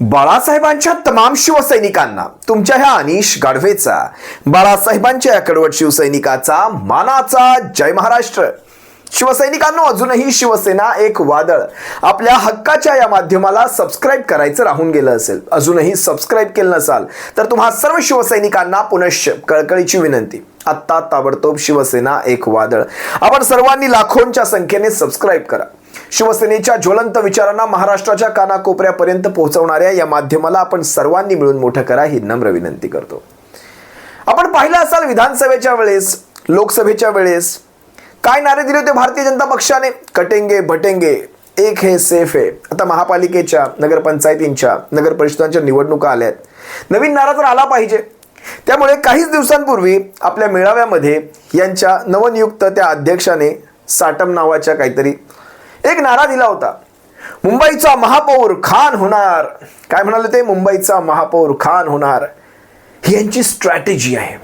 बाळासाहेबांच्या तमाम शिवसैनिकांना तुमच्या ह्या अनिश गाढवेचा, बाळासाहेबांच्या कडवट शिवसैनिकाचा मानाचा जय महाराष्ट्र। शिवसैनिकांनो, अजूनही शिवसेना एक वादळ आपल्या हक्काच्या या माध्यमाला सबस्क्राइब करायचं राहून गेलं असेल, अजूनही सबस्क्राइब केलं नसाल तर तुम्हा सर्व शिवसैनिकांना पुनश्च कळकळीची विनंती, आत्ता ताबडतोब शिवसेना एक वादळ आपण सर्वांनी लाखोंच्या संख्येने सबस्क्राइब करा। शिवसेनेच्या ज्वलंत विचारांना महाराष्ट्राच्या कानाकोपऱ्यापर्यंत पोहोचवणाऱ्या या माध्यमाला आपण सर्वांनी मिळून मोठं करा ही नम्र विनंती करतो। आपण पाहिलं असाल विधानसभेच्या वेळेस, लोकसभेच्या वेळेस काय नारे दिले होते भारतीय जनता पक्षाने? कटेंगे भटेंगे, एक है सेफ है। आता महापालिकेच्या, नगरपंचायतींच्या, नगर परिषदांच्या निवडणुका आल्यात, नवीन नारा तर आला पाहिजे। त्यामुळे काहीच दिवसांपूर्वी आपल्या मेळाव्यामध्ये यांच्या नवनियुक्त त्या अध्यक्षाने साटम नावाच्या काहीतरी एक नारा दिला होता, मुंबईचा महापौर खान होणार। काय म्हणाले ते? मुंबईचा महापौर खान होणार। ही यांची स्ट्रॅटेजी आहे।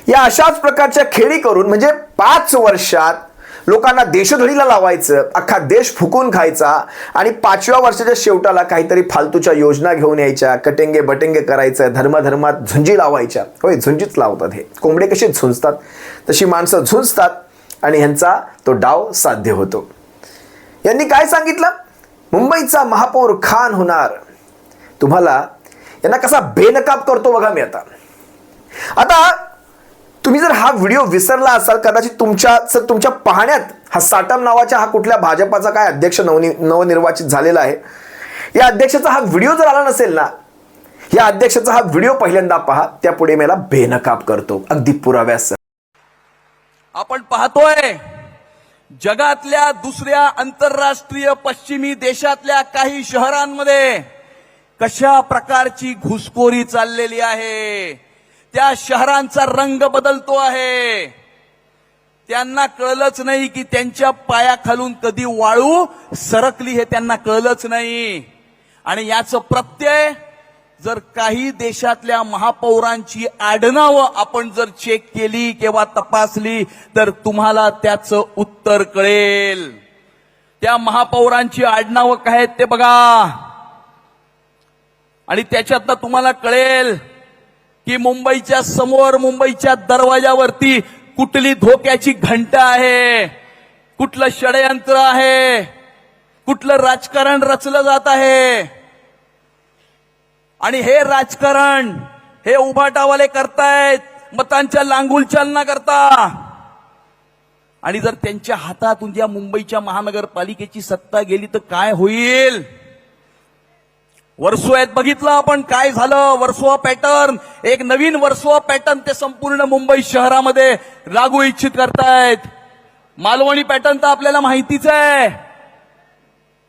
या अशाच प्रकारच्या खेळी करून म्हणजे 5 वर्षात लोकांना देशधडीला लावायचं, अख्खा देश फुकून खायचा आणि 5व्या वर्षाच्या शेवटाला काहीतरी फालतूच्या योजना घेऊन यायच्या, कटेंगे बटेंगे करायचं, धर्मात झुंजी लावायच्या। होय, झुंजीच लावतात। हे कोंबडे कसे झुंजतात तशी माणसं झुंजतात आणि ह्यांचा तो डाव साध्य होतो। यांनी काय सांगितलं? मुंबईचा महापौर खान होणार। तुम्हाला यांना कसा बेनकाब करतो बघा मी आता तुम्ही जर हा व्हिडिओ विसरला असाल, कदाचित तुमच्या पाहण्यात हा साटम नावाच्या हा कुठल्या भाजपाचा काय अध्यक्ष नवनिर्वाचित झालेला आहे, या अध्यक्षाचा हा व्हिडिओ जर आला नसेल ना, या अध्यक्षाचा हा व्हिडिओ पहिल्यांदा पहा, त्यापुढे मला बेनकाब करतो अगदी पुराव्यासह। आपण पाहतोय जगातल्या दुसऱ्या आंतरराष्ट्रीय पश्चिमी देशातल्या काही शहरांमध्ये कशा प्रकारची घुसखोरी चाललेली आहे। त्या शहरांचा रंग बदलतो आहे। त्यांना कळलंच नाही की त्यांच्या पायाखालून कधी वाळू सरकली हे त्यांना कळलंच नाही। आणि याचं प्रत्यय जर काही देशातल्या महापौरांची आडनावं आपण जर चेक केली किंवा तपासली तर तुम्हाला त्याचं उत्तर कळेल। त्या महापौरांची आडनावं काय आहेत ते बघा आणि त्याच्यातनं तुम्हाला कळेल की मुंबईच्या समोर, मुंबईच्या दरवाजावरती कुठली धोक्याची घंटा आहे, कुठलं षडयंत्र आहे, कुठलं राजकारण रचलं जात आहे। आणि हे राजकारण हे उभाटावाले करतायत मतांच्या लांगुल चालना करता। आणि जर त्यांच्या हातातून या मुंबईच्या महानगरपालिकेची सत्ता गेली तर काय होईल? वर्सोव्यात बघितलं आपण काय झालं। वर्सोवा पॅटर्न, एक नवीन वर्सोवा पॅटर्न ते संपूर्ण मुंबई शहरामध्ये लागू इच्छित करतायत। मालवणी पॅटर्न तर आपल्याला माहितीच आहे।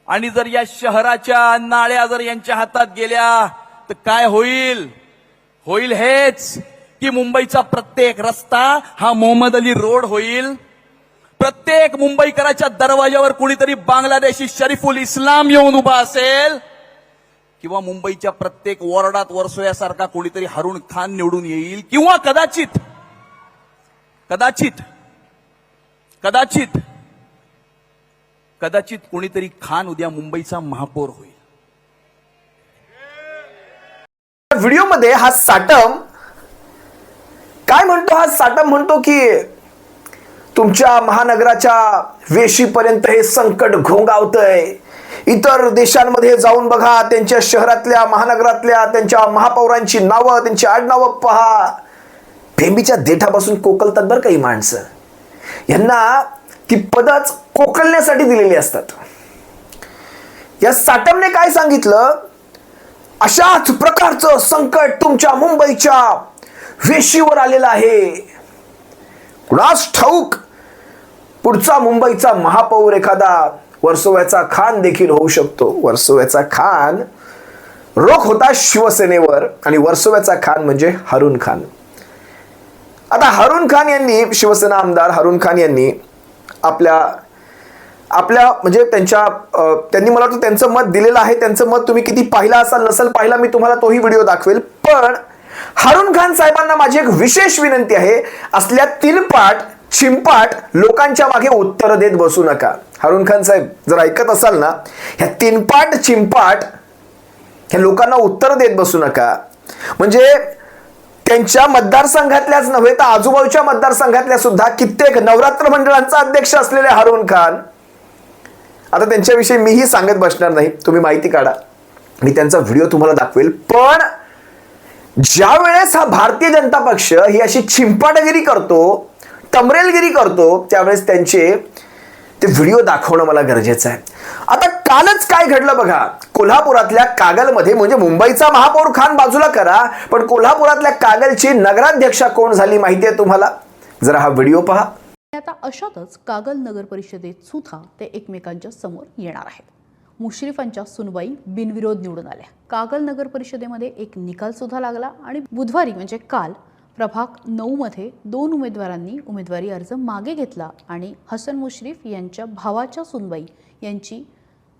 आणि जर या शहराच्या नाळ्या जर यांच्या हातात गेल्या तर काय होईल? होईल हेच की मुंबईचा प्रत्येक रस्ता हा मोहम्मद अली रोड होईल। प्रत्येक मुंबईकराच्या दरवाजावर कुणीतरी बांगलादेशी शरीफुल इस्लाम येऊन उभा असेल किंवा मुंबईच्या प्रत्येक वॉर्डात वर्सोव्यासारखा कोणीतरी हारून खान निवडून येईल किंवा कदाचित कदाचित कदाचित कदाचित कोणीतरी खान उद्या मुंबईचा महापौर होईल। व्हिडिओमध्ये हा साटम काय म्हणतो? हा साटम म्हणतो की तुमच्या महानगराच्या वेशीपर्यंत हे संकट घोंगावतंय। इतर देशांमध्ये जाऊन बघा, त्यांच्या शहरातल्या, महानगरातल्या त्यांच्या महापौरांची नावं, त्यांची आडनावं पहा। भेंबीच्या देठापासून कोकलतात बरं काही माणसं। यांना ती पदच कोकलण्यासाठी दिलेली असतात। या साटमने काय सांगितलं? अशाच प्रकारचं संकट तुमच्या मुंबईच्या वेशीवर आलेलं आहे। कुणास ठाऊक पुढचा मुंबईचा महापौर एखादा वर्सोव्याचा खान देखील होऊ शकतो। वर्सोव्याचा खान रोख होता शिवसेनेवर आणि वर्सोव्याचा खान म्हणजे हारून खान। आता हारून खान यांनी, शिवसेना आमदार हारून खान यांनी आपल्या म्हणजे त्यांनी मला वाटतं त्यांचं मत दिलेलं आहे। त्यांचं मत तुम्ही किती पाहिलं असाल, नसेल पाहिला मी तुम्हाला तोही व्हिडिओ दाखवेल। पण हारून खान साहेबांना माझी एक विशेष विनंती आहे, असल्या तिलपाट चिंपाट लोकांच्या मागे उत्तर देत बसू नका। हारून खान साहेब जर ऐकत असाल ना, ह्या तिनपाट चिंपाट हे लोकांना उत्तर देत बसू नका. म्हणजे त्यांच्या मतदारसंघातल्याच नव्हे तर आजूबाजूच्या मतदारसंघातल्या सुद्धा कित्येक नवरात्र मंडळांचा अध्यक्ष असलेले हारून खान, आता त्यांच्याविषयी मीही सांगत बसणार नाही, तुम्ही माहिती काढा, मी त्यांचा व्हिडिओ तुम्हाला दाखवेल. पण ज्या वेळेस हा भारतीय जनता पक्ष ही अशी छिंपाटगिरी करतो, टमरेलगिरी करतो, त्यावेळेस त्यांचे ते व्हिडिओ दाखवणं मला गरजेचं आहे. आता कालच काय घडलं बघा, कोल्हापुरातल्या कागलमध्ये, म्हणजे मुंबईचा महापौर खान बाजूला करा, पण कोल्हापुरातल्या कागलची नगराध्यक्षा कोण झाली माहिती आहे तुम्हाला? जरा हा व्हिडिओ पहा. आता अशातच कागल नगर परिषदेत सुद्धा ते एकमेकांच्या समोर येणार आहेत. मुश्रीफांच्या सुनबाई बिनविरोध निवडून आल्या. कागल नगर परिषदेमध्ये एक निकाल सुद्धा लागला आणि बुधवारी म्हणजे काल प्रभाग 9 मध्ये 2 उमेदवारांनी उमेदवारी अर्ज मागे घेतला आणि हसन मुश्रीफ यांच्या भावाच्या सुनबाई यांची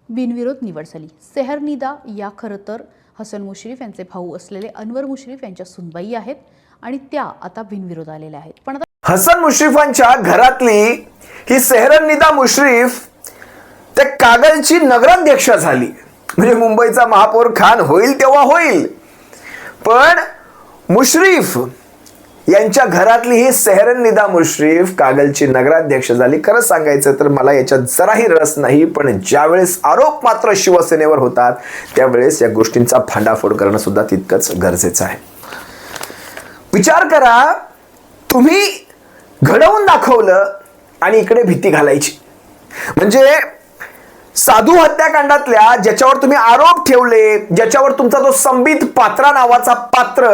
बिनविरोध निवड झाली. सेहरनिदा या खरं तर हसन मुश्रीफ यांचे भाऊ असलेले अनवर मुश्रीफ यांच्या सुनबाई आहेत आणि त्या आता बिनविरोध आलेल्या आहेत. पण आता हसन मुश्रीफांच्या घरातली ही सेहरनिदा मुश्रीफ त्या कागलची नगराध्यक्षा झाली. म्हणजे मुंबईचा महापौर खान होईल तेव्हा होईल, पण मुश्रीफ यांच्या घरातली ही सेहरनिदा मुश्रीफ कागलची नगराध्यक्ष झाली. खरं सांगायचं तर मला याच्यात जराही रस नाही, पण ज्यावेळेस आरोप मात्र शिवसेनेवर होतात त्यावेळेस या गोष्टींचा भांडाफोड करणं सुद्धा तितकंच गरजेचं आहे. विचार करा, तुम्ही घडवून दाखवलं आणि इकडे भीती घालायची. म्हणजे साधू हत्याकांडातल्या ज्याच्यावर तुम्ही आरोप ठेवले, ज्याच्यावर तुमचा तो संबित पात्रा नावाचा पात्र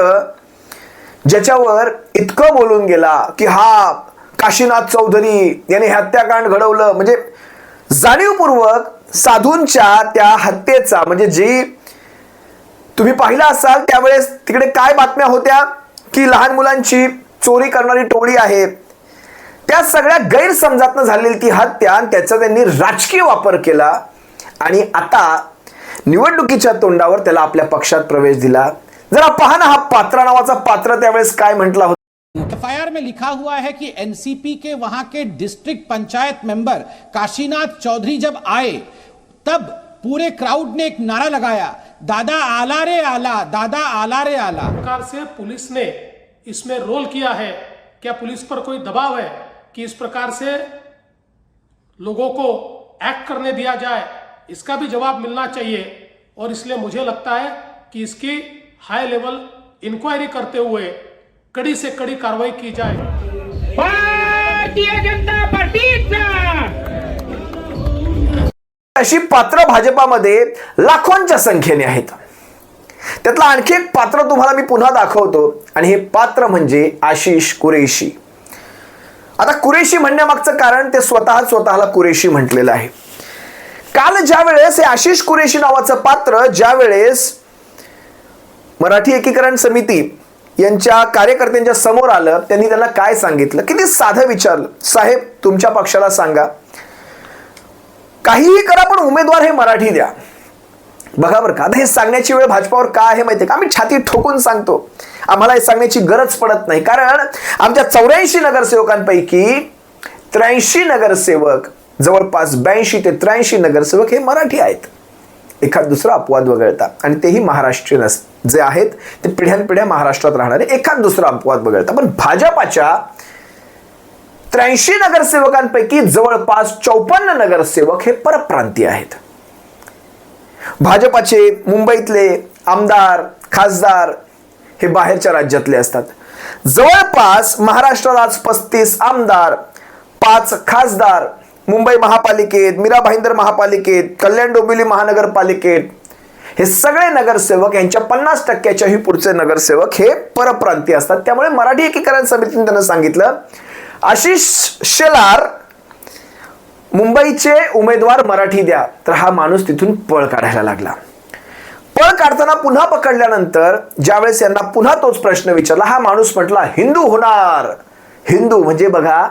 ज्याच्यावर इतकं बोलून गेला की हा काशीनाथ चौधरी याने हत्याकांड घडवलं, म्हणजे जाणीवपूर्वक साधूंच्या त्या हत्येचा, म्हणजे जी तुम्ही पाहिला असाल त्यावेळेस तिकडे काय बातम्या होत्या की लहान मुलांची चोरी करणारी टोळी आहे, त्या सगळ्या गैरसमजातनं झालेली ती हत्या आणि त्याचा त्यांनी राजकीय वापर केला आणि आता निवडणुकीच्या तोंडावर त्याला आपल्या पक्षात प्रवेश दिला. जरा पहा ना, हा पात्रा नावाचा पात्र त्यावेळेस काय म्हटला होता. एफआईआर में लिखा हुआ है कि एनसीपी के वहां के डिस्ट्रिक्ट पंचायत मेंबर काशीनाथ चौधरी जब आए तब पूरे क्राउड ने एक नारा लगाया, दादा आला रे आला, दादा आला रे आला. प्रकार से पुलिस ने इसमें रोल किया है. क्या पुलिस पर कोई दबाव है कि इस प्रकार से लोगों को एक्ट करने दिया जाए? इसका भी जवाब मिलना चाहिए और इसलिए मुझे लगता है कि इसकी हाई लेवल इंक्वायरी करते हुए कड़ी से कड़ी कार्रवाई की जाए. भारतीय जनता पार्टीचा अशी पात्र भाजपामध्ये लाखोंच्या संख्येने आहेत. त्यातला आणखी एक पात्र तुम्हाला मी पुन्हा दाखवतो आणि हे पात्र म्हणजे आशिष कुरेशी. आता कुरेशी म्हणण्यामागचं कारण ते स्वतःला कुरेशी म्हटलेलं आहे. काल ज्या वेळेस हे आशिष कुरेशी नावाचं पात्र ज्या वेळेस मराठी एकीकरण समिती यांच्या कार्यकर्त्यांच्या समोर आलं, त्यांनी त्यांना काय सांगितलं, किती साधं विचारलं, साहेब तुमच्या पक्षाला सांगा, काहीही करा पण उमेदवार हे मराठी द्या. बघा बरं का, आता हे सांगण्याची वेळ भाजपावर का आहे माहितीये का? आम्ही छाती ठोकून सांगतो, आम्हाला हे सांगण्याची गरज पडत नाही, कारण आमच्या 84 नगरसेवकांपैकी 83 नगरसेवक, जवळपास 82 ते 83 नगरसेवक हे मराठी आहेत. एखाद दुसरा अपवाद वगळता, आणि तेही महाराष्ट्रीयन जे आहेत ते पिढ्यानपिढ्या महाराष्ट्रात राहणारे, एखाद दुसरा अपवाद वगळता. पण भाजपाच्या 83 नगरसेवकांपैकी जवळपास 54 नगरसेवक हे परप्रांतीय आहेत. भाजपाचे मुंबईतले आमदार खासदार हे बाहेरच्या राज्यातले असतात. जवळपास महाराष्ट्रात आज 35 आमदार, 5 खासदार, मुंबई महापालिकेत, मीरा भाईंदर महापालिकेत, कल्याण डोंबिवली महानगरपालिकेत हे सगळे नगरसेवक, यांच्या 50%च्याही पुढचे नगरसेवक हे परप्रांतीय असतात. त्यामुळे मराठी एकीकरण समितीने त्यांना सांगितलं, आशिष शेलार मुंबईचे उमेदवार मराठी द्या. तर हा माणूस तिथून पळ काढायला लागला. पळ काढताना पुन्हा पकडल्यानंतर ज्यावेळेस यांना पुन्हा तोच प्रश्न विचारला, हा माणूस म्हटला हिंदू होणार. हिंदू म्हणजे बघा,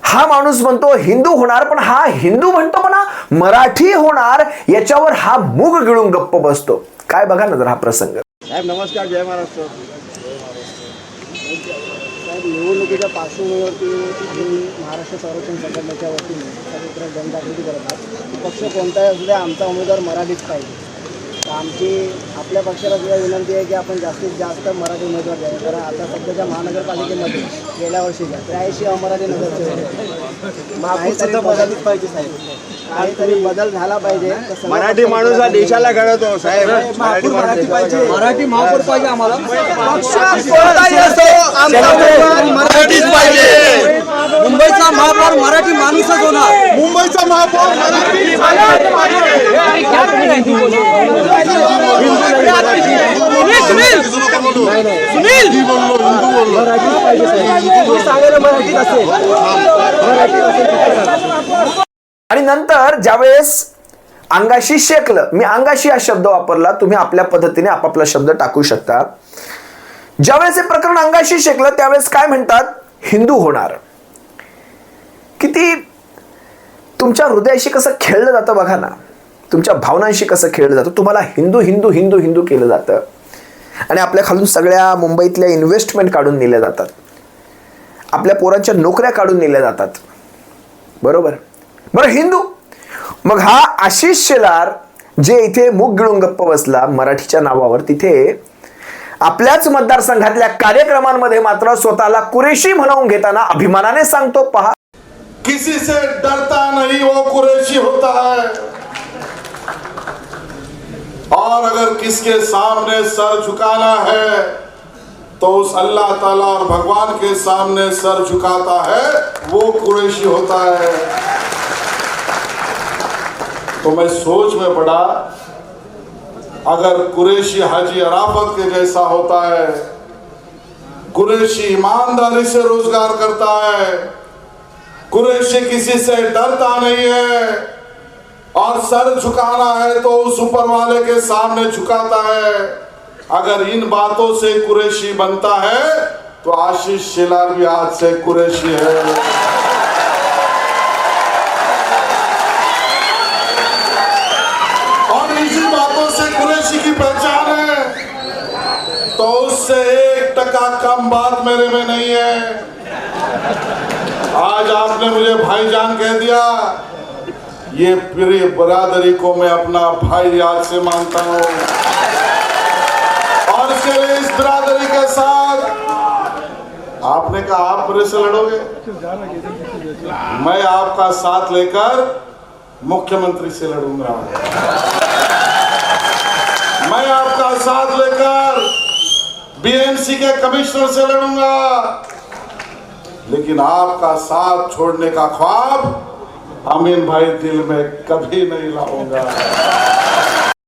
हा माणूस म्हणतो हिंदू होणार, पण हा हिंदू म्हणतो पण हा मराठी होणार, याच्यावर हा मूग गिळून गप्प बसतो. काय बघा ना जर हा प्रसंग. साहेब नमस्कार, जय महाराष्ट्र. साहेब निवडणुकीच्या पार्श्वभूमीवरती आम्ही महाराष्ट्र संरक्षण संघटनेच्या वतीने सर्वत्र जनजागृती करत आहोत. पक्ष कोणताही असू द्या, आमचा उमेदवार मराठीच पाहिजे. आमची आपल्या पक्षाला सुद्धा विनंती आहे की आपण जास्तीत जास्त मराठी उमेदवार द्यावे, कारण आता सध्याच्या महानगरपालिकेमध्ये गेल्या वर्षीच्या 83 अमराठी नगरसेवक काहीतरी बदल पाहिजे साहेब, काहीतरी बदल झाला पाहिजे. मराठी माणूस हा देशाला घडवतो साहेब. मराठी पाहिजे, मराठी महापौर पाहिजे आम्हाला. मराठीच पाहिजे. मुंबईचा महापौर मराठी माणूसच होणार. मुंबईचा महापौर मराठी आणि नंतर ज्यावेळेस अंगाशी शेकलं, मी अंगाशी हा शब्द वापरला, तुम्ही आपल्या पद्धतीने आपापला शब्द टाकू शकता. ज्यावेळेस हे प्रकरण अंगाशी शेकलं त्यावेळेस काय म्हणतात, हिंदू होणार. किती तुमच्या हृदयाशी कसं खेळलं जातं बघा ना, तुमच्या भावनांशी कसं खेळलं जातं. तुम्हाला हिंदू हिंदू हिंदू हिंदू केलं जातं आणि आपल्या खालून सगळ्या मुंबईतल्या इन्व्हेस्टमेंट काढून नेल्या जातात, आपल्या पोरांच्या नोकऱ्या काढून नेल्या जातात. बरोबर बरं, हिंदू. मग हा आशिष शेलार जे इथे मुग गिळून गप्प बसला मराठीच्या नावावर, तिथे आपल्याच मतदारसंघातल्या कार्यक्रमांमध्ये मात्र स्वतःला कुरेशी म्हणवून घेताना अभिमानाने सांगतो, पहा, किसी से डरता नहीं वो कुरैशी होता है, और अगर किसके सामने सर झुकाना है तो उस अल्लाह ताला और भगवान के सामने सर झुकाता है वो कुरैशी होता है. तो मैं सोच में पड़ा, अगर कुरैशी हाजी अराफत के जैसा होता है, कुरैशी ईमानदारी से रोजगार करता है, कुरैशी किसी से डरता नहीं है और सर झुकाना है तो उस ऊपर वाले के सामने झुकाता है, अगर इन बातों से कुरैशी बनता है तो आशीष शेलार भी आज से कुरैशी है. और इसी बातों से कुरैशी की पहचान है, तो उससे 1% कम बात मेरे में नहीं है. आज आपने मुझे भाईजान कह दिया, ये पूरी बरादरी को मैं अपना भाई आज से मानता हूँ, और इसके लिए इस बरादरी के साथ आपने कहा आप मेरे से लड़ोगे, मैं आपका साथ लेकर मुख्यमंत्री से लड़ूंगा, मैं आपका साथ लेकर बीएमसी के कमिश्नर से लड़ूंगा, लेकिन आपका साथ छोड़ने का ख्वाब अमीन भाई दिल में कभी नहीं लाऊंगा.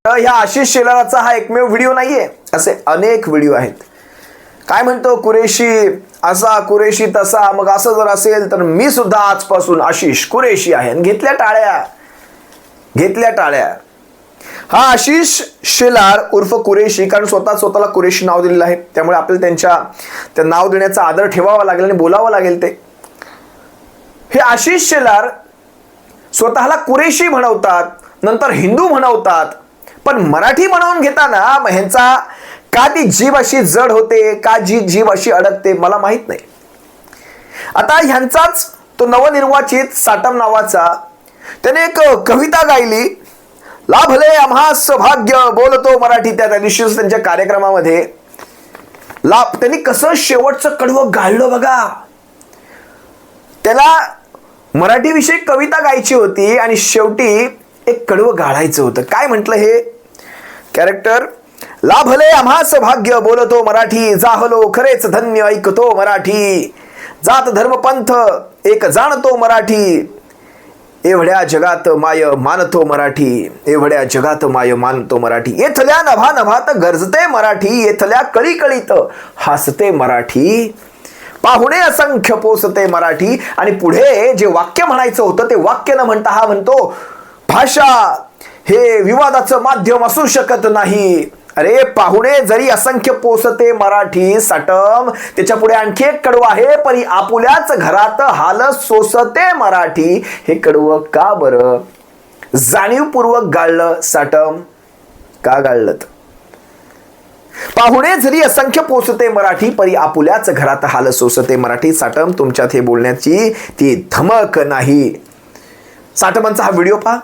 ह्या आशिष शेलाराचा हा एकमेव व्हिडिओ नाहीये, असे अनेक व्हिडिओ आहेत. काय म्हणतो, कुरेशी असा कुरेशी तसा, मग असं जर असेल तर मी सुद्धा आजपासून आशिष कुरेशी आहे. घेतल्या टाळ्या. हा आशिष शेलार उर्फ कुरेशी, कारण स्वतःला कुरेशी नाव दिलेलं आहे, त्यामुळे आपल्याला त्या नाव देण्याचा आदर ठेवावा लागेल आणि बोलावं लागेल. ते हे आशिष शेलार स्वतःला कुरेशी म्हणवतात, नंतर हिंदू म्हणवतात, पण मराठी म्हणवून घेताना ह्यांचा का ती जीभ अशी जड होते, का जीभ अशी अडकते मला माहित नाही. आता ह्यांचाच तो नवनिर्वाचित साटम नावाचा, त्याने एक कविता गायली, लाभले आम्हास भाग्य बोलतो मराठी. त्या दिवशी त्यांच्या कार्यक्रमामध्ये त्यांनी कसं शेवटचं कडवं गायलं बघा. त्याला मराठीविषयी कविता गायची होती आणि शेवटी एक कडवं गाळायचं होतं. काय म्हटलं हे कॅरेक्टर, लाभले आम्हास भाग्य बोलतो मराठी, जाहलो खरेच धन्य ऐकतो मराठी, जात धर्म पंथ एक जाणतो मराठी, एवढ्या जगात माय मानतो मराठी, एवढ्या जगात माय मानतो मराठी, येथल्या नभा नभात गरजते मराठी, येथल्या कळी कळीत हसते मराठी, पाहुणे असंख्य पोसते मराठी. आणि पुढे जे वाक्य म्हणायचं होतं ते वाक्य न म्हणता हा म्हणतो, भाषा हे विवादाचं माध्यम असू शकत नाही. अरे पाहुणे जरी असंख्य पोसते मराठी, साटम त्याच्या पुढे आणखी एक कडवं आहे, परी आपुल्याच घरात हाल सोसते मराठी. हे कडवं का बरं जाणीवपूर्वक गाळलं साटम, का गाळलं? पाहुणे जरी असंख्य पोचते मराठी, परी आपुल्याच घरात हाल सोसते मराठी. साटम तुमच्यात हे बोलण्याची ती धमक नाही. साटमांचा हा व्हिडिओ पहा.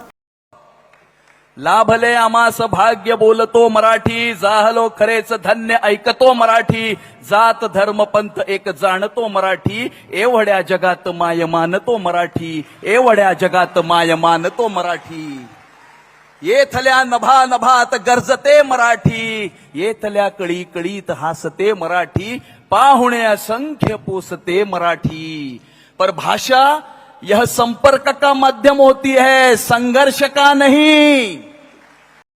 लाभले आमास भाग्य बोलतो मराठी, जाहलो खरेच धन्य ऐकतो मराठी, जात धर्म पंथ एक जाणतो मराठी, एवढ्या जगात माय मानतो मराठी, एवढ्या जगात माय मानतो मराठी. येथल्या नभा नभात गरजते मराठी, येथल्या कळी कळीत हासते मराठी, पाहुणे असंख्य पोसते मराठी. पर भाषा यह संपर्क का माध्यम होती है, संघर्ष का नहीं.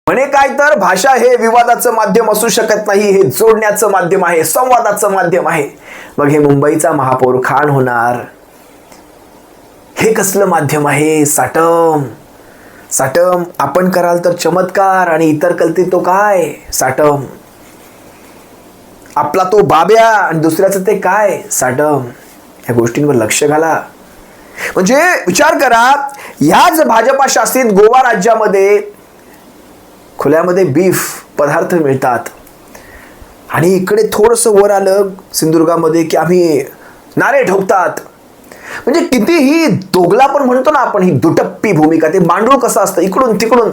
म्हणे काय तर भाषा हे विवादाचं माध्यम असू शकत नाही, हे जोडण्याचं माध्यम आहे, संवादाचं माध्यम आहे. मग हे मुंबईचा महापौर खान होणार, हे कसलं माध्यम आहे? साटम साटम. आपण कराल तर चमत्कार आणि इतर कलते तो काय? साटम. आपला तो बाब्या आणि दुसऱ्याचं ते काय? साटम. या गोष्टींवर लक्ष घाला. म्हणजे विचार करा, ह्याच भाजपा शासित गोवा राज्यामध्ये खुल्यामध्ये बीफ पदार्थ मिळतात आणि इकडे थोडंसं वर आलं सिंधुदुर्गामध्ये की आम्ही नारे ठोकतात. म्हणजे कितीही दोगला पण म्हणतो ना आपण, ही दुटप्पी भूमिका, ते मांडूळ कसं असतं इकडून तिकडून.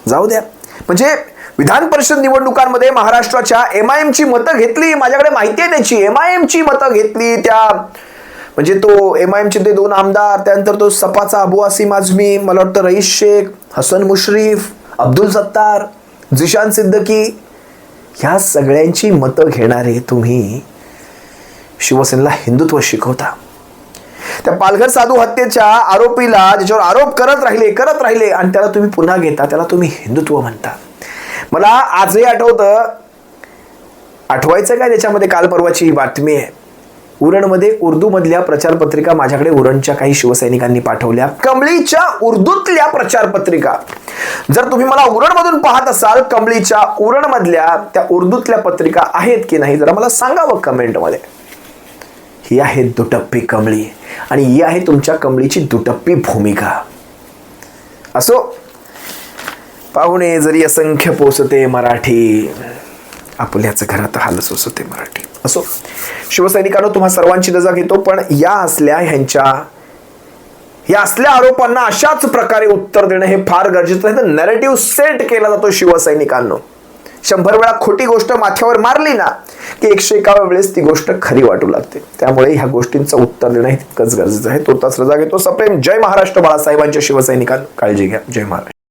जाऊ द्या. म्हणजे विधान परिषद निवडणुकांमध्ये महाराष्ट्राच्या MIMची मतं घेतली, माझ्याकडे माहिती आहे त्याची. MIMची मतं घेतली, त्या म्हणजे तो MIMचे ते 2 आमदार, त्यानंतर तो सपाचा अबू आसिम आझमी, मला वाटतं रईस शेख, हसन मुश्रीफ, अब्दुल सत्तार, जिशान सिद्दकी, ह्या सगळ्यांची मतं घेणारे तुम्ही शिवसेनेला हिंदुत्व शिकवता. त्या पालघर साधू हत्येच्या आरोपीला ज्याच्यावर आरोप करत राहिले आणि त्याला तुम्ही पुन्हा घेता, त्याला तुम्ही हिंदुत्व म्हणता. मला आजही आठवायचं काय त्याच्यामध्ये, काल परवाची ही बातमी आहे. उरणमध्ये उर्दू मधल्या प्रचार पत्रिका माझ्याकडे उरणच्या काही शिवसैनिकांनी पाठवल्या, कमळीच्या उर्दूतल्या प्रचार पत्रिका. जर तुम्ही मला उरणमधून पाहत असाल, कमळीच्या उरण मधल्या त्या उर्दूतल्या पत्रिका आहेत की नाही जरा मला सांगावं कमेंटमध्ये. ही आहे दुटप्पी कमळी आणि ही आहे तुमच्या कमळीची दुटप्पी भूमिका. असो, पाहुणे जरी असंख्य पोसते मराठी, आपल्याच घरात हाल सोसते मराठी. असो, शिवसैनिकांनो तुम्हा सर्वांची रजा घेतो, पण या असल्या आरोपांना अशाच प्रकारे उत्तर देणं हे फार गरजेचं आहे. तर नॅरेटिव्ह सेट केला जातो शिवसैनिकांनो. 100 वेळा खोटी गोष्ट माथ्यावर मारली ना की 101व्या वेळेस ती गोष्ट खरी वाटू लागते. त्यामुळे ह्या गोष्टींचं उत्तर देणं हे तितकंच गरजेचं आहे. तुर्तास रजा घेतो. सप्रेम. जय महाराष्ट्र. बाळासाहेबांच्या शिवसैनिकांनो काळजी घ्या. जय महाराष्ट्र.